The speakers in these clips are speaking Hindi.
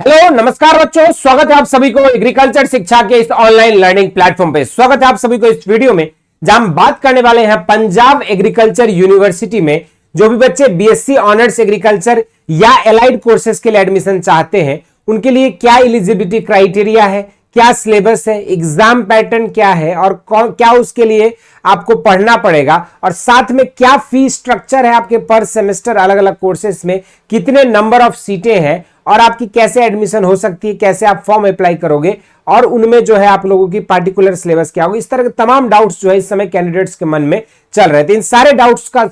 हेलो नमस्कार बच्चों, स्वागत है आप सभी को एग्रीकल्चर शिक्षा के इस ऑनलाइन लर्निंग प्लेटफॉर्म पे। स्वागत है आप सभी को इस वीडियो में जहां हम बात करने वाले हैं पंजाब एग्रीकल्चर यूनिवर्सिटी में जो भी बच्चे बीएससी ऑनर्स एग्रीकल्चर या एलाइड कोर्सेज के लिए एडमिशन चाहते हैं उनके लिए क्या एलिजिबिलिटी क्राइटेरिया है, क्या सिलेबस है, एग्जाम पैटर्न क्या है और क्या उसके लिए आपको पढ़ना पड़ेगा और साथ में क्या फी स्ट्रक्चर है आपके पर सेमेस्टर अलग अलग कोर्सेज में, कितने नंबर ऑफ सीटें हैं और आपकी कैसे एडमिशन हो सकती है, कैसे आप फॉर्म अप्लाई करोगे और उनमें जो है आप लोगों की पार्टिकुलर सिलेबस क्या होगी। इस तरह के तमाम डाउट्स जो है इस समय कैंडिडेट्स के मन में चल रहे थे। इन सारे डाउट्स का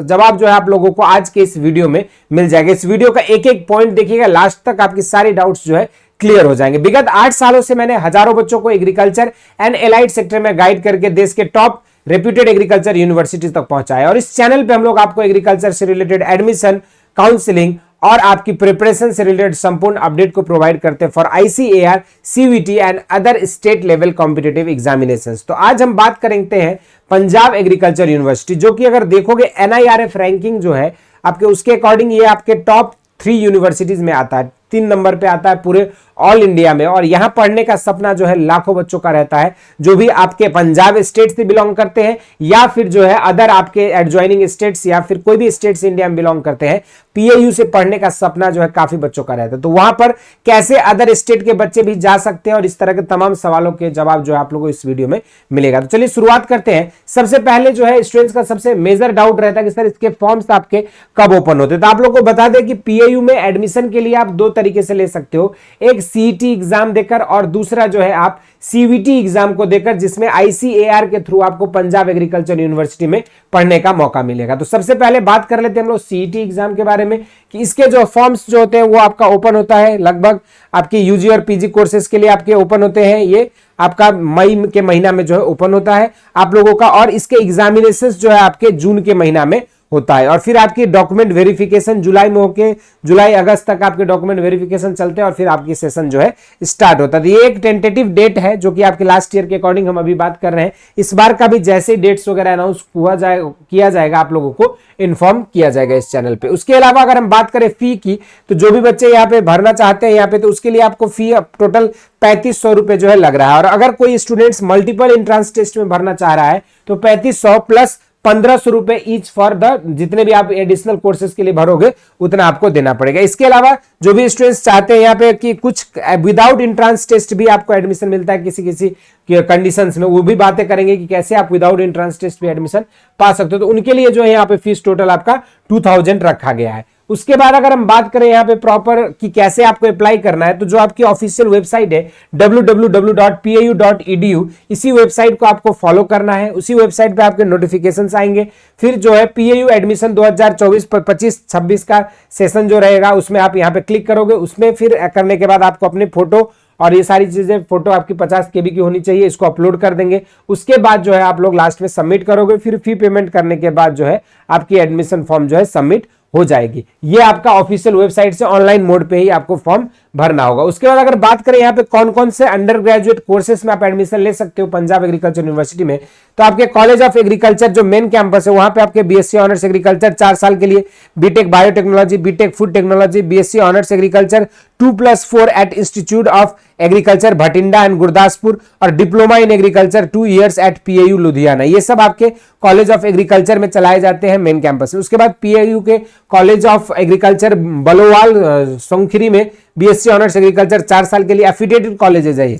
जवाब जो है आप लोगों को आज के इस वीडियो में मिल जाएगा। इस वीडियो का एक एक पॉइंट देखिएगा, लास्ट तक आपकी सारी डाउट्स जो है क्लियर हो जाएंगे। विगत 8 सालों से मैंने हजारों बच्चों को एग्रीकल्चर एंड एलाइड सेक्टर में गाइड करके देश के टॉप रेप्यूटेड एग्रीकल्चर यूनिवर्सिटीज तक पहुंचाया और इस चैनल पे हम लोग आपको एग्रीकल्चर से रिलेटेड एडमिशन, काउंसलिंग और आपकी प्रिपरेशन से रिलेटेड संपूर्ण अपडेट को प्रोवाइड करते हैं for ICAR, CVT and other state level competitive examinations. तो आज हम बात करते हैं पंजाब एग्रीकल्चर यूनिवर्सिटी, जो कि अगर देखोगे एनआईआरएफ रैंकिंग जो है आपके, उसके अकॉर्डिंग ये आपके टॉप 3 यूनिवर्सिटीज में आता है, 3 नंबर पे आता है पूरे ऑल इंडिया में। और यहां पढ़ने का सपना जो है लाखों बच्चों का रहता है जो भी आपके पंजाब स्टेट से बिलोंग करते हैं या फिर जो है अदर आपके एडजॉइनिंग स्टेट्स या फिर कोई भी स्टेट्स इंडिया में बिलोंग करते हैं। पीएयू से पढ़ने का सपना जो है काफी बच्चों का रहता है। तो वहां पर कैसे अदर स्टेट के बच्चे भी जा सकते हैं और इस तरह के तमाम सवालों के जवाब जो है आप लोगों को इस वीडियो में मिलेगा। तो चलिए शुरुआत करते हैं। सबसे पहले जो है स्टूडेंट्स का सबसे मेजर डाउट रहता है कि सर इसके फॉर्म्स आपके कब ओपन होते हैं। तो आप लोगों को बता दें कि पीएयू में एडमिशन के लिए आप 2 तरीके से ले सकते हो, एक सीईटी एग्जाम देकर और दूसरा जो है आप सीवीटी एग्जाम को देकर, जिसमें आईसीएआर के थ्रू आपको पंजाब एग्रीकल्चर यूनिवर्सिटी में पढ़ने का मौका मिलेगा। तो सबसे पहले बात कर लेते हैं हम लोग सीईटी एग्जाम के बारे में कि इसके जो फॉर्म्स जो होते हैं वो आपका ओपन होता है लगभग आपकी यूजी और पीजी कोर्सेज के लिए आपके ओपन होते हैं। ये आपका मई के महीना में जो है ओपन होता है आप लोगों का, और इसके एग्जामिनेशन जो है आपके जून के महीना में होता है। और फिर आपकी डॉक्यूमेंट वेरिफिकेशन जुलाई में होके जुलाई अगस्त तक आपके डॉक्यूमेंट वेरिफिकेशन चलते हैं और फिर आपकी सेशन जो है स्टार्ट होता है। तो ये एक टेंटेटिव डेट है जो कि आपके लास्ट ईयर के अकॉर्डिंग हम अभी बात कर रहे हैं। इस बार का भी जैसे डेट्स वगैरह अनाउंस किया जाएगा आप लोगों को इन्फॉर्म किया जाएगा इस चैनल पे। उसके अलावा अगर हम बात करें फी की, तो जो भी बच्चे यहाँ पे भरना चाहते हैं यहाँ पे, तो उसके लिए आपको फी टोटल 3500 रुपए जो है लग रहा है। और अगर कोई स्टूडेंट्स मल्टीपल एंट्रेंस टेस्ट में भरना चाह रहा है तो 3500 प्लस 1500 रुपए ईच फॉर द, जितने भी आप एडिशनल कोर्सेज के लिए भरोगे उतना आपको देना पड़ेगा। इसके अलावा जो भी स्टूडेंट्स चाहते हैं यहाँ पे कि कुछ विदाउट एंट्रेंस टेस्ट भी आपको एडमिशन मिलता है किसी किसी कंडीशंस में, वो भी बातें करेंगे कि कैसे आप विदाउट एंट्रेंस टेस्ट भी एडमिशन पा सकते हो। तो उनके लिए जो है यहाँ पे फीस टोटल आपका 2000 रखा गया है। उसके बाद अगर हम बात करें यहाँ पे प्रॉपर कि कैसे आपको अप्लाई करना है, तो जो आपकी ऑफिशियल वेबसाइट है www.pau.edu, इसी वेबसाइट को आपको फॉलो करना है। उसी वेबसाइट पे आपके नोटिफिकेशंस आएंगे। फिर जो है पीएयू एडमिशन 2024-25-26 का सेशन जो रहेगा उसमें आप यहाँ पे क्लिक करोगे। उसमें फिर करने के बाद आपको अपने फोटो और ये सारी चीजें, फोटो आपकी 50 KB की होनी चाहिए, इसको अपलोड कर देंगे। उसके बाद जो है आप लोग लास्ट में सबमिट करोगे। फिर फी पेमेंट करने के बाद जो है आपकी एडमिशन फॉर्म जो है सबमिट हो जाएगी। ये आपका ऑफिशियल वेबसाइट से ऑनलाइन मोड पे ही आपको फॉर्म भरना होगा। उसके बाद अगर बात करें यहाँ पे कौन कौन से अंडर ग्रेजुएट कोर्सेज में आप एडमिशन ले सकते हो पंजाब एग्रीकल्चर यूनिवर्सिटी में, तो आपके कॉलेज ऑफ एग्रीकल्चर जो मेन कैंपस है वहां पे आपके बीएससी ऑनर्स एग्रीकल्चर 4 साल के लिए, BTech biotechnology, BTech food technology, BSc honours agriculture 2+4 at institute of agriculture Bhatinda and Gurdaspur और diploma in agriculture 2 years at PAU Ludhiana. ये सब आपके कॉलेज ऑफ एग्रीकल्चर में चलाए जाते हैं मेन कैंपस में। उसके बाद पीएयू के कॉलेज ऑफ एग्रीकल्चर बलोवाल सोंखरी में बीएससी ऑनर्स एग्रीकल्चर 4 साल के लिए एफिलिएटेड कॉलेजेस है।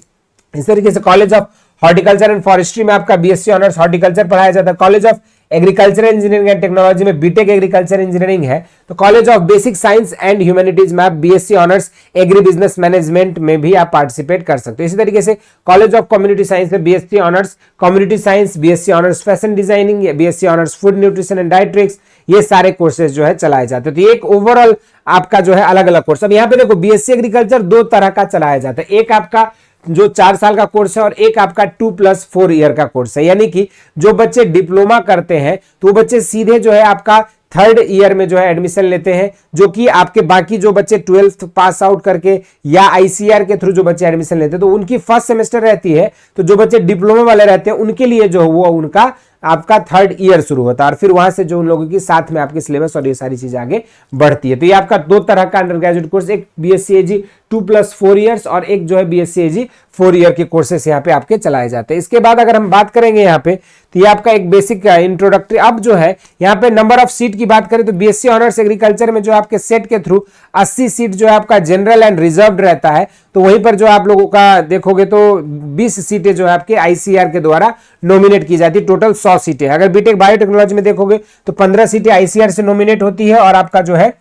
इस तरीके से college of horticulture and forestry में आपका बीएससी ऑनर्स हॉर्टिकल्चर पढ़ाया जाता है। College of agriculture engineering and technology में बीटेक एग्रीकल्चर इंजीनियरिंग है। तो college of basic science and humanities में आप BSc honours agree business management में भी आप पार्टिसिपेट कर सकते हो। इसी तरीके से कॉलेज ऑफ कम्युनिटी साइंस में BSc honours community science, BSc honours fashion designing, BSc honours food nutrition and dietetics, ये सारे कोर्सेज जो है चलाए जाते हैं। तो एक ओवरऑल आपका जो है अलग अलग कोर्स। अब यहाँ पे देखो बीएससी एग्रीकल्चर 2 तरह का चलाया जाता है, एक आपका जो 4 साल का कोर्स है और एक आपका 2+4 ईयर का कोर्स है। यानी कि जो बच्चे डिप्लोमा करते हैं तो वो बच्चे सीधे जो है आपका 3rd ईयर में जो है एडमिशन लेते हैं, जो कि आपके बाकी जो बच्चे 12th पास आउट करके या आईसीआर के थ्रू जो बच्चे एडमिशन लेते हैं तो उनकी फर्स्ट सेमेस्टर रहती है। तो जो बच्चे डिप्लोमा वाले रहते हैं उनके लिए जो वो उनका आपका 3rd ईयर शुरू होता है और फिर वहां से जो उन लोगों की साथ में आपकी सिलेबस और ये सारी चीजें आगे बढ़ती है। तो ये आपका 2 तरह का अंडर ग्रेजुएट कोर्स, एक बीएससी एजी 2+4 ईयर्स और एक जो है बीएससी एजी 4 ईयर के कोर्सेस यहाँ पे आपके चलाए जाते हैं। इसके बाद अगर हम बात करेंगे यहाँ पे तो ये आपका एक बेसिक इंट्रोडक्टरी। अब जो है यहाँ पे नंबर ऑफ सीट की बात करें तो बीएससी ऑनर्स एग्रीकल्चर में जो आपके सेट के थ्रू 80 सीट जो है आपका जनरल एंड रिजर्व्ड रहता है, तो वहीं पर जो आप लोगों का देखोगे तो 20 सीटें जो है आपके आईसीआर के द्वारा नॉमिनेट की जाती है, टोटल 100 सीटें। अगर बीटेक बायोटेक्नोलॉजी में देखोगे तो 15 सीटें आईसीआर से नॉमिनेट होती है और आपका जो है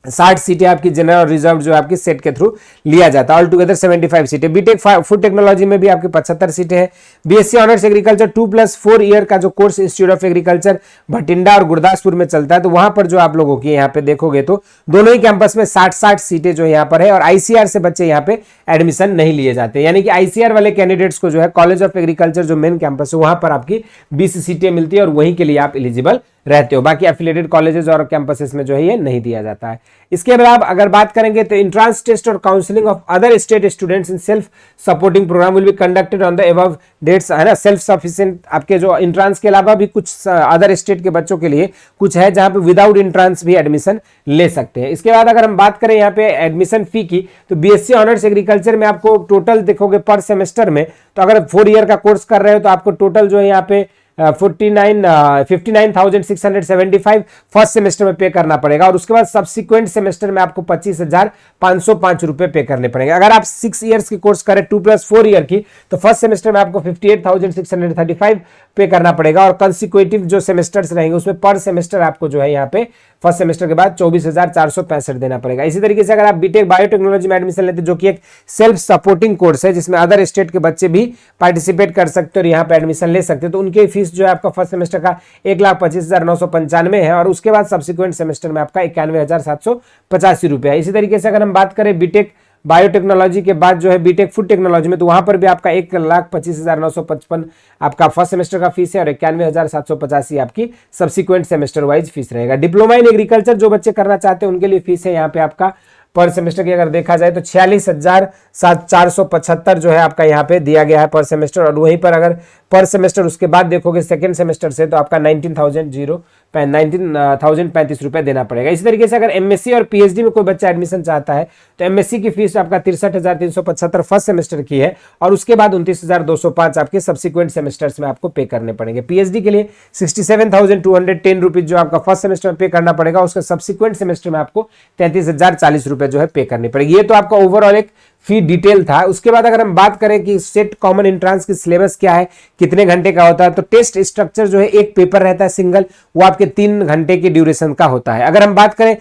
60 सीटें आपकी जनरल और रिजर्व जो आपकी सेट के थ्रू लिया जाता है। ऑल टुगेदर 75 सीटें। बीटेक फूड टेक्नोलॉजी में भी आपकी 75 सीटें हैं। बीएससी ऑनर्स एग्रीकल्चर 2+4 ईयर का जो course institute of agriculture Bathinda और गुरदासपुर में चलता है, तो वहां पर जो आप लोगों की यहाँ पे देखोगे तो दोनों ही कैंपस में 60-60 सीटें जो यहाँ पर है और आईसीआर से बच्चे यहाँ पे एडमिशन नहीं लिए जाते, यानी कि आईसीआर वाले कैंडिडेट्स को जो है कॉलेज ऑफ एग्रीकल्चर जो मेन कैंपस है वहां पर आपकी 20 सीटें मिलती है और वहीं के लिए आप एलिजिबल रहते हो। बाकी एफिलिएटेड कॉलेजेस और कैंपसेस में जो है ये नहीं दिया जाता है। इसके बाद अगर बात करेंगे तो एंट्रेंस टेस्ट और counselling of other state students in self supporting programme will be conducted on the above dates, है ना। सेल्फ सफिशिएंट आपके जो एंट्रेंस के अलावा भी कुछ अदर स्टेट के बच्चों के लिए कुछ है जहां पे विदाउट एंट्रेंस भी एडमिशन ले सकते हैं। इसके बाद अगर हम बात करें यहाँ पे एडमिशन फी की तो बीएससी ऑनर्स एग्रीकल्चर में आपको टोटल देखोगे पर सेमेस्टर में, तो अगर 4 ईयर का कोर्स कर रहे हो तो आपको टोटल जो है यहाँ पे 59,675 फर्स्ट सेमेस्टर में पे करना पड़ेगा और उसके बाद सब्सिक्वेंट सेमेस्टर में आपको 25,505 रुपए पे करने पड़ेंगे। अगर आप 6 इयर्स की कोर्स करें 2+4 ईयर की तो फर्स्ट सेमेस्टर में आपको 58,635 पे करना पड़ेगा और कंसिक्यूटिव जो सेमेस्टर्स रहेंगे उसमें पर सेमेस्टर आपको जो है यहाँ पे फर्स्ट सेमेस्टर के बाद 24,465 देना पड़ेगा। इसी तरीके से अगर आप बीटेक बायोटेक्नोलॉजी में एडमिशन लेते हैं जो कि एक सेल्फ सपोर्टिंग कोर्स है जिसमें अदर स्टेट के बच्चे भी पार्टिसिपेट कर सकते हैं और यहाँ पे एडमिशन ले सकते हैं, तो उनकी फीस जो है आपका फर्स्ट सेमेस्टर का 1,25,995 है और उसके बाद सब्सिक्वेंट सेमेस्टर में आपका 91,785 रुपए है। इसी तरीके से अगर हम बात करें बीटेक बायोटेक्नोलॉजी के बाद जो है बीटेक फूड टेक्नोलॉजी में, तो वहां पर भी आपका 1,25,955 आपका फर्स्ट सेमेस्टर का फीस है और 91,785 आपकी सब्सिक्वेंट सेमेस्टर वाइज फीस रहेगा। डिप्लोमा इन एग्रीकल्चर जो बच्चे करना चाहते हैं उनके लिए फीस है यहाँ पे आपका पर सेमेस्टर की अगर देखा जाए तो 46,475 जो है आपका यहाँ पे दिया गया है पर सेमेस्टर, और वहीं पर अगर पर सेमेस्टर उसके बाद देखोगे सेकंड सेमेस्टर से तो आपका 19,035 रुपए देना पड़ेगा। इसी तरीके से अगर एमएससी और पीएचडी में कोई बच्चा एडमिशन चाहता है तो एमएससी की फीस आपका 63,375 फर्स्ट सेमेस्टर की है और उसके बाद 29,205 आपके सब्सिक्वेंट सेमेस्टर्स में आपको पे करने पड़ेंगे। पीएचडी के लिए 67,210 रुपीज जो आपका फर्स्ट सेमेस्टर में पे करना पड़ेगा, उसका सब्सिक्वेंट सेमेस्टर में आपको 33,040 रुपए जो है पे करनी पड़ेगी। ये तो आपका ओवरऑल एक फी डिटेल था। उसके बाद अगर हम बात करें कि सेट कॉमन एंट्रेंस की सिलेबस क्या है, कितने घंटे का होता है, तो टेस्ट स्ट्रक्चर जो है एक पेपर रहता है सिंगल, वो आपके 3 घंटे की ड्यूरेशन का होता है। अगर हम बात करें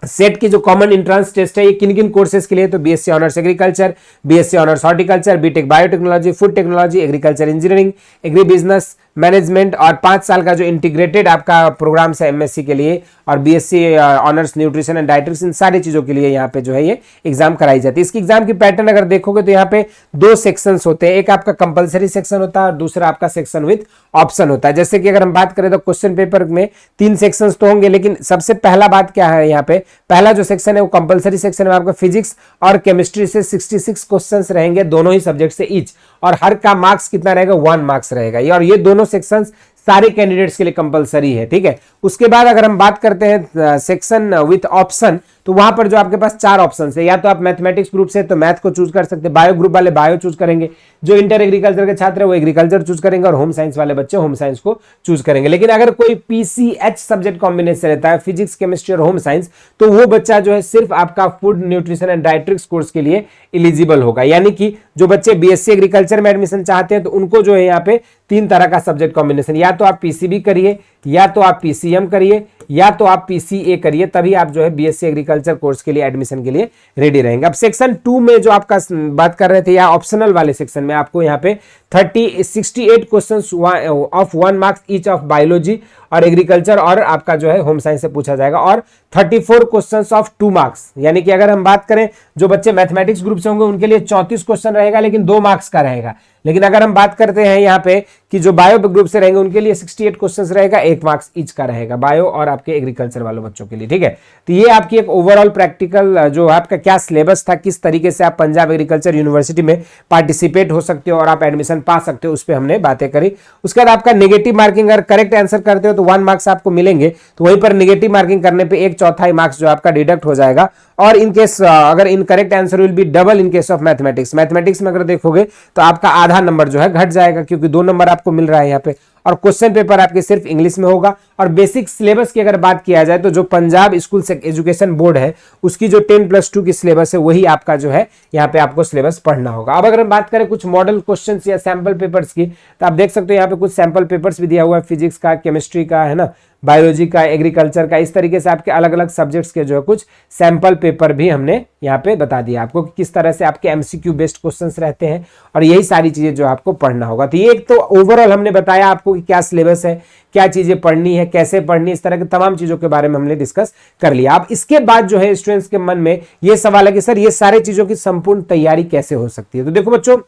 सेट की जो कॉमन एंट्रेंस टेस्ट है ये किन किन कोर्सेज के लिए, तो BSc honours agriculture, BSc honours horticulture, BTech biotechnology, food technology, agriculture engineering, agri business management और 5 साल का जो इंटीग्रेटेड आपका प्रोग्राम है एमएससी के लिए और BSc honours nutrition and dietetics, इन सारी चीजों के लिए यहाँ पे जो है ये एग्जाम कराई जाती है। इसकी एग्जाम की पैटर्न अगर देखोगे तो यहाँ पे 2 सेक्शंस होते हैं, एक आपका कंपलसरी सेक्शन होता है और दूसरा आपका सेक्शन विद ऑप्शन होता है। जैसे कि अगर हम बात करें तो क्वेश्चन पेपर में 3 सेक्शंस तो होंगे, लेकिन सबसे पहला बात क्या है यहाँ पे, पहला जो सेक्शन है वो कंपलसरी सेक्शन में आपका फिजिक्स और केमिस्ट्री से 66 क्वेश्चंस रहेंगे दोनों ही सब्जेक्ट से ईच, और हर का मार्क्स कितना रहेगा 1 मार्क्स रहेगा, और ये दोनों सेक्शंस सारे कैंडिडेट्स के लिए कंपलसरी है, ठीक है। उसके बाद अगर हम बात करते हैं सेक्शन विथ ऑप्शन, तो वहां पर जो आपके पास 4 ऑप्शन है, या तो आप मैथमेटिक्स ग्रुप से तो मैथ को चूज कर सकते हैं, बायो ग्रुप वाले बायो चूज करेंगे, जो इंटर एग्रीकल्चर के छात्र है वो एग्रीकल्चर चूज करेंगे और होम साइंस वाले बच्चे होम साइंस को चूज करेंगे। लेकिन अगर कोई पीसीएच सब्जेक्ट कॉम्बिनेशन रहता है, फिजिक्स केमिस्ट्री और होम साइंस, तो वो बच्चा जो है सिर्फ आपका फूड न्यूट्रिशन एंड डाइट्रिक्स कोर्स के लिए एलिजिबल होगा। यानी कि जो बच्चे बीएससी एग्रीकल्चर में एडमिशन चाहते हैं तो उनको जो है यहाँ पे 3 तरह का सब्जेक्ट कॉम्बिनेशन, या तो आप पीसीबी करिए, या तो आप पीसीएम करिए, या तो आप पीसीए करिए, तभी आप जो है बीएससी एग्रीकल्चर कोर्स के लिए एडमिशन के लिए रेडी रहेंगे। अब सेक्शन 2 में जो आपका बात कर रहे थे या ऑप्शनल वाले सेक्शन में आपको यहाँ पे 68 questions of 1 marks each of biology और एग्रीकल्चर और आपका जो है होम साइंस से पूछा जाएगा, और 34 क्वेश्चंस ऑफ 2 मार्क्स। यानी कि अगर हम बात करें जो बच्चे मैथमेटिक्स ग्रुप से होंगे उनके लिए 34 क्वेश्चन रहेगा लेकिन 2 मार्क्स का रहेगा, लेकिन अगर हम बात करते हैं यहाँ पे कि जो बायो ग्रुप से रहेंगे उनके लिए 68 क्वेश्चंस रहेगा, 1 मार्क्स ईच का रहेगा बायो और आपके एग्रीकल्चर वालों बच्चों के लिए, ठीक है। तो ये आपकी एक ओवरऑल प्रैक्टिकल जो आपका क्या सिलेबस था, किस तरीके से आप पंजाब एग्रीकल्चर यूनिवर्सिटी में पार्टिसिपेट हो सकते हो और आप एडमिशन पा सकते हो, उस पर हमने बातें करी। उसके बाद आपका नेगेटिव मार्किंग, अगर करेक्ट आंसर करते हो तो 1 मार्क्स आपको मिलेंगे, तो वहीं पर नेगेटिव मार्किंग करने पे 1/4 मार्क्स जो आपका डिडक्ट हो जाएगा। और इन केस अगर incorrect answer will be double in case of mathematics, mathematics में अगर देखोगे तो आपका आधा नंबर जो है घट जाएगा, क्योंकि 2 नंबर आपको मिल रहा है यहाँ पे। और क्वेश्चन पेपर आपके सिर्फ इंग्लिश में होगा। और बेसिक सिलेबस की अगर बात किया जाए तो जो पंजाब स्कूल एजुकेशन बोर्ड है उसकी जो 10+2 की सिलेबस है वही आपका जो है यहाँ पे आपको सिलेबस पढ़ना होगा। अब अगर हम बात करें कुछ मॉडल क्वेश्चंस या सैंपल पेपर्स की, तो आप देख सकते हो यहाँ पे कुछ सैंपल पेपर्स भी दिया हुआ है, फिजिक्स का, केमिस्ट्री का, है ना, बायोलॉजी का, एग्रीकल्चर का, इस तरीके से आपके अलग अलग सब्जेक्ट्स के जो है कुछ सैंपल पेपर भी हमने यहाँ पे बता दिया आपको कि किस तरह से आपके एमसीक्यू बेस्ड क्वेश्चंस रहते हैं और यही सारी चीजें जो आपको पढ़ना होगा। तो ये एक तो ओवरऑल हमने बताया आपको कि क्या सिलेबस है, क्या चीजें पढ़नी है, कैसे पढ़नी है, इस तरह की तमाम चीजों के बारे में हमने डिस्कस कर लिया। अब इसके बाद जो है स्टूडेंट्स के मन में ये सवाल है कि सर ये सारी चीजों की संपूर्ण तैयारी कैसे हो सकती है। तो देखो बच्चों,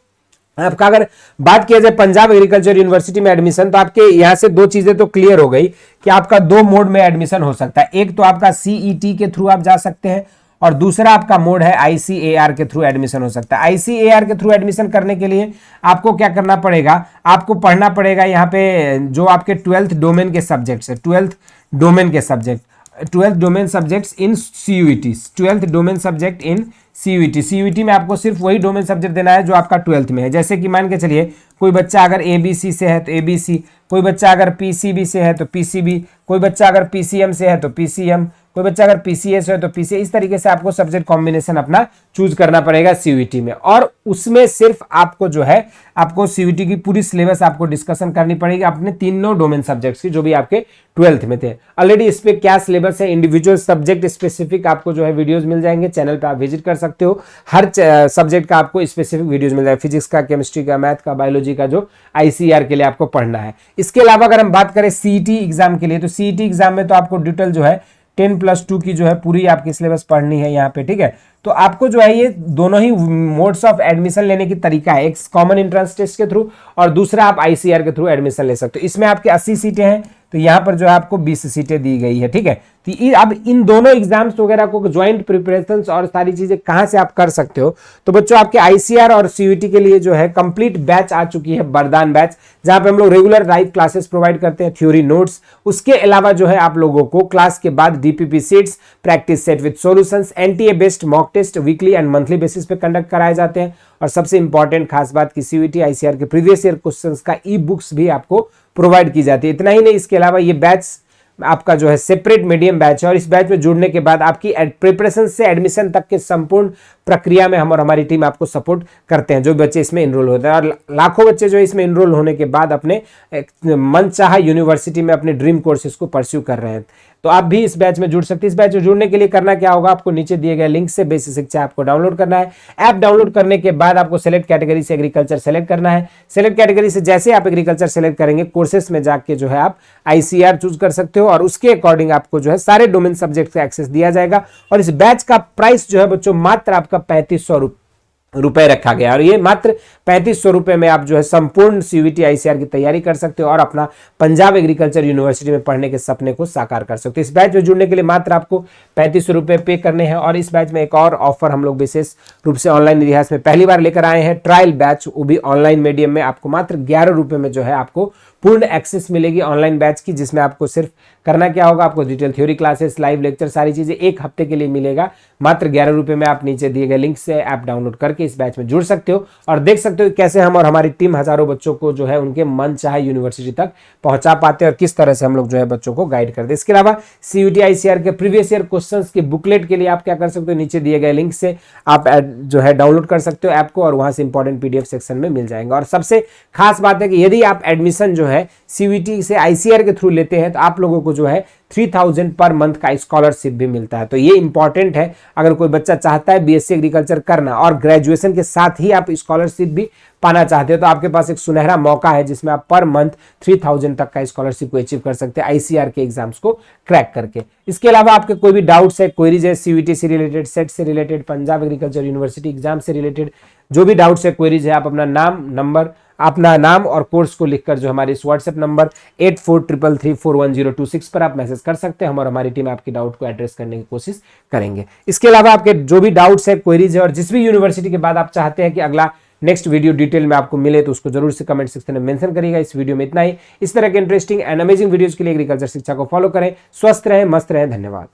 आपका अगर बात किया जाए पंजाब एग्रीकल्चर यूनिवर्सिटी में एडमिशन, तो आपके यहां से 2 चीजें तो क्लियर हो गई कि आपका 2 मोड में एडमिशन हो सकता है। एक तो आपका सीईटी के थ्रू आप जा सकते हैं और दूसरा आपका मोड है आईसीएआर के थ्रू एडमिशन हो सकता है। आईसीएआर के थ्रू एडमिशन करने के लिए आपको क्या करना पड़ेगा, आपको पढ़ना पड़ेगा यहाँ पे जो आपके 12th डोमेन के सब्जेक्ट्स है, 12th डोमेन के subject, 12th domain subjects in CUET, 12th domain subject in CUET. CUET में आपको सिर्फ वही डोमेन सब्जेक्ट देना है जो आपका 12th में है। जैसे कि मान के चलिए कोई बच्चा अगर एबीसी से है तो एबीसी, कोई बच्चा अगर पीसीबी से है तो पीसीबी, कोई बच्चा अगर पीसीएम से है तो पीसीएम, कोई बच्चा अगर पीसीएस है तो पीसी, इस तरीके से आपको सब्जेक्ट कॉम्बिनेशन अपना चूज करना पड़ेगा सीयूईटी में। और उसमें सिर्फ आपको जो है आपको सीयूईटी की पूरी सिलेबस आपको डिस्कशन करनी पड़ेगी अपने तीनों डोमेन सब्जेक्ट्स की जो भी आपके 12th में थे। ऑलरेडी इस पे क्या सिलेबस है, इंडिविजुअल सब्जेक्ट स्पेसिफिक आपको जो है वीडियोस मिल जाएंगे, चैनल पे आप विजिट कर सकते हो। हर सब्जेक्ट का आपको स्पेसिफिक वीडियोस मिल जाएगा, फिजिक्स का, केमिस्ट्री का, मैथ का, बायोलॉजी का, जो आईसीआर के लिए आपको पढ़ना है। इसके अलावा अगर हम बात करें सीईटी एग्जाम के लिए, तो सीईटी एग्जाम में तो आपको डिटेल जो है 10+2 की जो है पूरी आपकी सिलेबस पढ़नी है यहाँ पे, ठीक है। तो आपको जो है ये दोनों ही मोड्स ऑफ एडमिशन लेने की तरीका है, एक कॉमन एंट्रेंस टेस्ट के थ्रू और दूसरा आप आईसीआर के थ्रू एडमिशन ले सकते हो। इसमें आपके 80 सीटें हैं, तो यहाँ पर जो है आपको 20 सीटें दी गई है, ठीक है। तो अब इन दोनों एग्जाम्स वगैरह को ज्वाइंट प्रिपरेशंस और सारी चीजें कहां से आप कर सकते हो, तो बच्चों आपके आईसीआर और सीयूईटी के लिए जो है कंप्लीट बैच आ चुकी है, वरदान बैच, जहां पे हम लोग रेगुलर लाइव क्लासेस प्रोवाइड करते हैं, थ्योरी नोट्स। उसके अलावा जो है आप लोगों को क्लास के बाद DPP seats, practice set with solutions, NTA based mock test weekly and monthly basis पे कंडक्ट कराए जाते हैं। और सबसे इंपॉर्टेंट खास बात की सीयूईटी आईसीआर के प्रीवियस ईयर क्वेश्चंस का ई बुक्स भी आपको प्रोवाइड की जाती है। इतना ही नहीं, इसके अलावा ये बैच आपका जो है सेपरेट मीडियम बैच है और इस बैच में जुड़ने के बाद आपकी प्रिपरेशन से एडमिशन तक के संपूर्ण प्रक्रिया में हम और हमारी टीम आपको सपोर्ट करते हैं, जो बच्चे इसमें इनरोल होते हैं। और लाखों बच्चे जो इसमें इनरोल होने के बाद अपने मनचाहा यूनिवर्सिटी में अपने ड्रीम कोर्सेज को परस्यू कर रहे हैं। तो आप भी इस बैच में जुड़ सकते हैं। इस बैच में जुड़ने के लिए करना क्या होगा, आपको नीचे दिए गए लिंक से बेसिक शिक्षा ऐप को डाउनलोड करना है। ऐप डाउनलोड करने के बाद आपको सेलेक्ट कैटेगरी से एग्रीकल्चर सेलेक्ट करना है। सेलेक्ट कैटेगरी से जैसे आप एग्रीकल्चर सेलेक्ट करेंगे, कोर्सेस में जाके जो है आप आईसीआर चूज कर सकते हो और उसके अकॉर्डिंग आपको जो है सारे डोमेन सब्जेक्ट का एक्सेस दिया जाएगा। और इस बैच का प्राइस जो है बच्चों मात्र आपका 3500 रुपए रखा गया और ये मात्र 3500 रुपए में आप जो है संपूर्ण सीयूईटी आईसीआर की तैयारी कर सकते हो और अपना पंजाब एग्रीकल्चर यूनिवर्सिटी में पढ़ने के सपने को साकार कर सकते हो। इस बैच में जुड़ने के लिए मात्र आपको 3500 रुपए पे करने हैं। और इस बैच में एक और ऑफर हम लोग विशेष रूप से ऑनलाइन इतिहास में पहली बार लेकर आए हैं, ट्रायल बैच, वो भी ऑनलाइन मीडियम में। आपको मात्र 11 रुपए में जो है आपको पूर्ण एक्सेस मिलेगी ऑनलाइन बैच की, जिसमें आपको सिर्फ करना क्या होगा, आपको detail theory classes, live lecture, सारी चीजें 1 हफ्ते के लिए मिलेगा। मात्र 11 रुपए में आप नीचे दिए गए लिंक से ऐप डाउनलोड करके इस बैच में जुड़ सकते हो और देख सकते हो कैसे हम और हमारी टीम हजारों बच्चों को जो है उनके मन चाहे यूनिवर्सिटी तक पहुंचा पाते हैं और किस तरह से हम लोग जो है बच्चों को गाइड करते हैं। इसके अलावा सीयूईटी आईसीआर के प्रीवियस ईयर क्वेश्चंस की बुकलेट के लिए आप क्या कर सकते हो, नीचे दिए गए लिंक से आप जो है डाउनलोड कर सकते हो ऐप को और वहां से इंपॉर्टेंट पीडीएफ सेक्शन में मिल जाएंगे। और सबसे खास बात है कि यदि आप एडमिशन जो है सीयूईटी से आईसीआर के थ्रू लेते हैं तो आप लोगों को जो है 3000 पर मंथ का स्कॉलरशिप भी मिलता है। तो ये इंपॉर्टेंट है, अगर कोई बच्चा चाहता है बीएससी एग्रीकल्चर करना और ग्रेजुएशन के साथ ही आप स्कॉलरशिप भी पाना चाहते हो तो आपके पास एक सुनहरा मौका है जिसमें आप पर मंथ 3000 तक का स्कॉलरशिप को अचीव कर सकते हैं आईसीआर के एग्जाम्स को क्रैक करके। इसके अलावा आपके कोई भी डाउट्स है, क्वेरीज है, सीयूईटी से रिलेटेड, सेट से related, Punjab agriculture university exam से रिलेटेड जो भी डाउट्स है, क्वेरीज है, आप अपना नाम, नंबर, अपना नाम और कोर्स को लिखकर जो हमारे इस व्हाट्सएप नंबर 8433341026 पर आप मैसेज कर सकते हैं। हम और हमारी टीम आपकी डाउट को एड्रेस करने की कोशिश करेंगे। इसके अलावा आपके जो भी डाउट्स है, क्वेरीज है और जिस भी यूनिवर्सिटी के बाद आप चाहते हैं कि अगला नेक्स्ट वीडियो डिटेल में आपको मिले तो उसको जरूर से कमेंट सेक्शन में मेंशन करिएगा। इस वीडियो में इतना ही। इस तरह के इंटरेस्टिंग एंड अमेजिंग वीडियोस के लिए एग्रीकल्चर शिक्षा को फॉलो करें। स्वस्थ रहें, मस्त रहें। धन्यवाद।